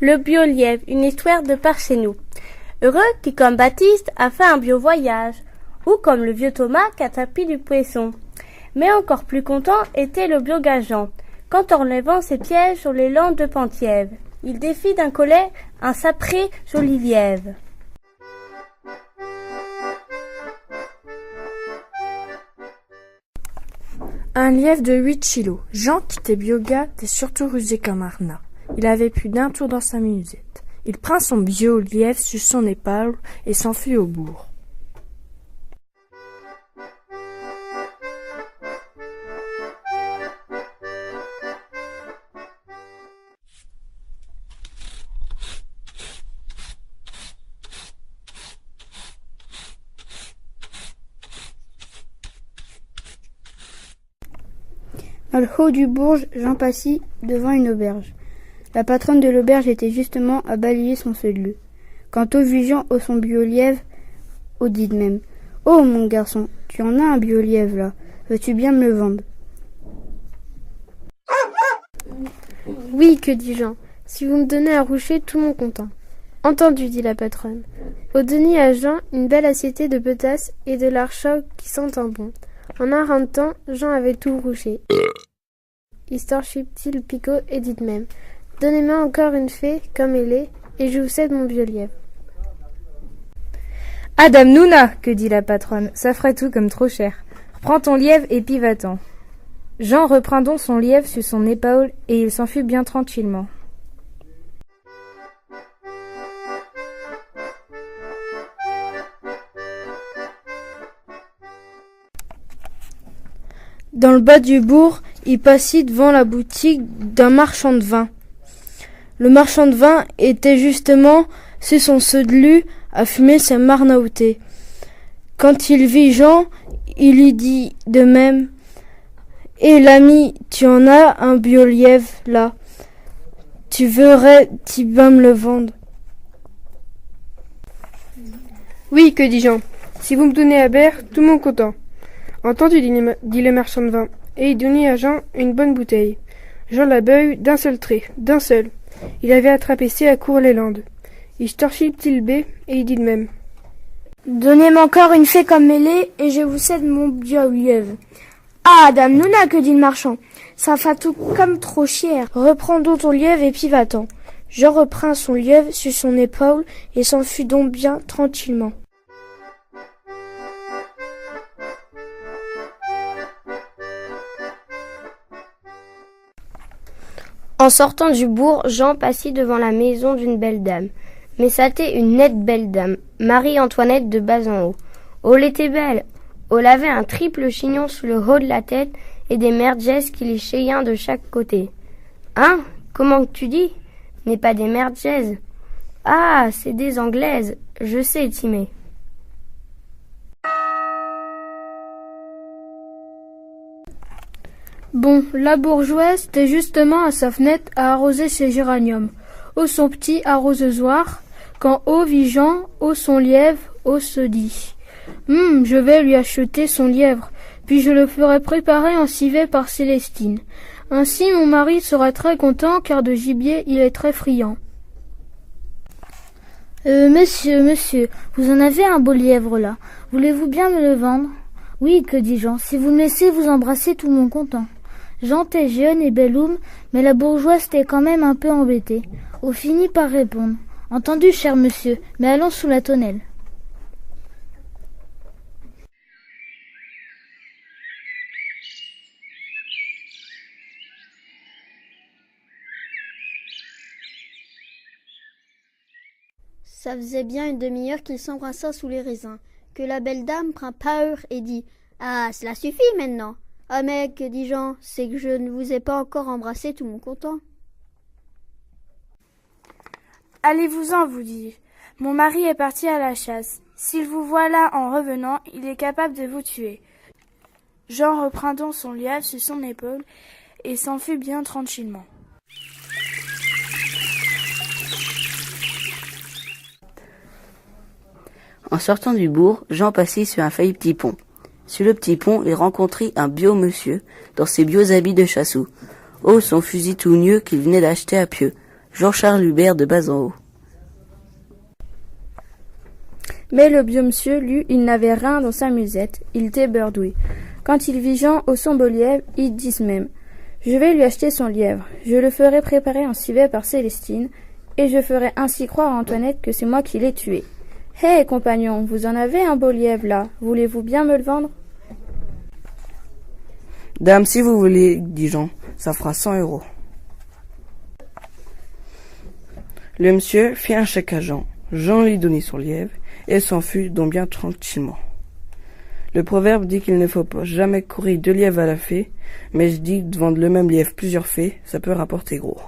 Le bio-lièvre, une histoire de par chez nous. Heureux qui, comme Baptiste, a fait un bio-voyage, ou comme le vieux Thomas qui a tapis du poisson. Mais encore plus content était le bio-gageant, quand en levant ses pièges sur les landes de Penthièvre, il défie d'un collet un sapré joli lièvre. Un lièvre de 8 kilos. Jean, qui était bioga, était surtout rusé comme un renard. Il avait plus d'un tour dans sa musette. Il print son bio-lièvre sur son épaule et s'enfuit au bourg. Dans le haut du bourg, Jean passit devant une auberge. La patronne de l'auberge était justement à balayer son lieu. Quant au Jean au son bio-lièvre, au dit de même. « Oh, mon garçon, tu en as un bio-lièvre là. Veux-tu bien me le vendre ?»« Oui, que dit Jean. Si vous me donnez à roucher, tout mon content. »« Entendu, dit la patronne. » Au denier à Jean, une belle assiette de potasse et de l'archoc qui sentent bon. En un rang de temps, Jean avait tout rouché. Histoire chip-t-il le picot et dit de même. Donnez-moi encore une fée, comme elle est, et je vous cède mon bio-lièvre. Adam Nouna, que dit la patronne, ça ferait tout comme trop cher. Reprends ton lièvre et puis va-t'en. Jean reprint donc son lièvre sur son épaule et il s'enfuit bien tranquillement. Dans le bas du bourg, il passit devant la boutique d'un marchand de vin. Le marchand de vin était justement sur son seau-de-lu à fumer sa marnaoutée. Quand il vit Jean, il lui dit de même « Eh l'ami, tu en as un bio-lièvre là. Tu verrais, tu vas me le vendre. » Oui, que dit Jean. Si vous me donnez à boire, tout mon content. Entendu, dit le marchand de vin, et il donnait à Jean une bonne bouteille. Jean la bu d'un seul trait, d'un seul. Il avait attrapé à Cours-les-Landes. Il torchit le petit bé, et il dit de même. Donnez-moi encore une fée comme elle est, et je vous cède mon bio-lièvre. Ah, dame Nouna, que dit le marchand. Ça fait tout comme trop cher. Reprends donc ton lièvre et puis va-t'en. Jean reprint son lièvre sur son épaule et s'enfuit donc bien tranquillement. En sortant du bourg, Jean passit devant la maison d'une belle dame. Mais c'était une nette belle dame, Marie-Antoinette de bas en haut. Oh, elle était belle. Oh, elle avait un triple chignon sous le haut de la tête et des merguez qui les cheyaient de chaque côté. Hein? Comment que tu dis? N'est pas des merguez. Ah, c'est des anglaises. Je sais, Timé. Bon, la bourgeoise était justement à sa fenêtre à arroser ses géraniums. Ô son petit arrosoir, quand ô vit Jean, ô son lièvre, ô se dit. Je vais lui acheter son lièvre, puis je le ferai préparer en civet par Célestine. Ainsi mon mari sera très content, car de gibier il est très friand. Monsieur, vous en avez un beau lièvre là. Voulez-vous bien me le vendre? Oui, que dit Jean, si vous me laissez vous embrasser tout mon content. Jean était jeune et belloum, mais la bourgeoise était quand même un peu embêtée. On finit par répondre. Entendu, cher monsieur, mais allons sous la tonnelle. Ça faisait bien une demi-heure qu'il s'embrassa sous les raisins, que la belle dame print peur et dit « Ah, cela suffit maintenant. Ah mais, que dit Jean, c'est que je ne vous ai pas encore embrassé tout mon content. » Allez-vous-en, vous dis-je. Mon mari est parti à la chasse. S'il vous voit là en revenant, il est capable de vous tuer. Jean reprint donc son lièvre sur son épaule et s'enfuit bien tranquillement. En sortant du bourg, Jean passit sur un failli petit pont. Sur le petit pont, il rencontrit un bio monsieur, dans ses bios habits de chassou. Oh, son fusil tout neuf qu'il venait d'acheter à Pieux. Jean-Charles Hubert de bas en haut. Mais le vieux monsieur, lui, il n'avait rien dans sa musette, il était beurdoué. Quand il vit Jean au son beau lièvre, il dit même « Je vais lui acheter son lièvre, je le ferai préparer en civet par Célestine, et je ferai ainsi croire à Antoinette que c'est moi qui l'ai tué. Hé, compagnon, vous en avez un beau lièvre là, voulez-vous bien me le vendre ?» « Dame, si vous voulez, dit Jean, ça fera 100 €. Le monsieur fit un chèque à Jean. Jean lui donnit son lièvre et s'enfuit donc bien tranquillement. Le proverbe dit qu'il ne faut pas jamais courir 2 lièvres à la fée, mais je dis que de vendre le même lièvre plusieurs fées, ça peut rapporter gros.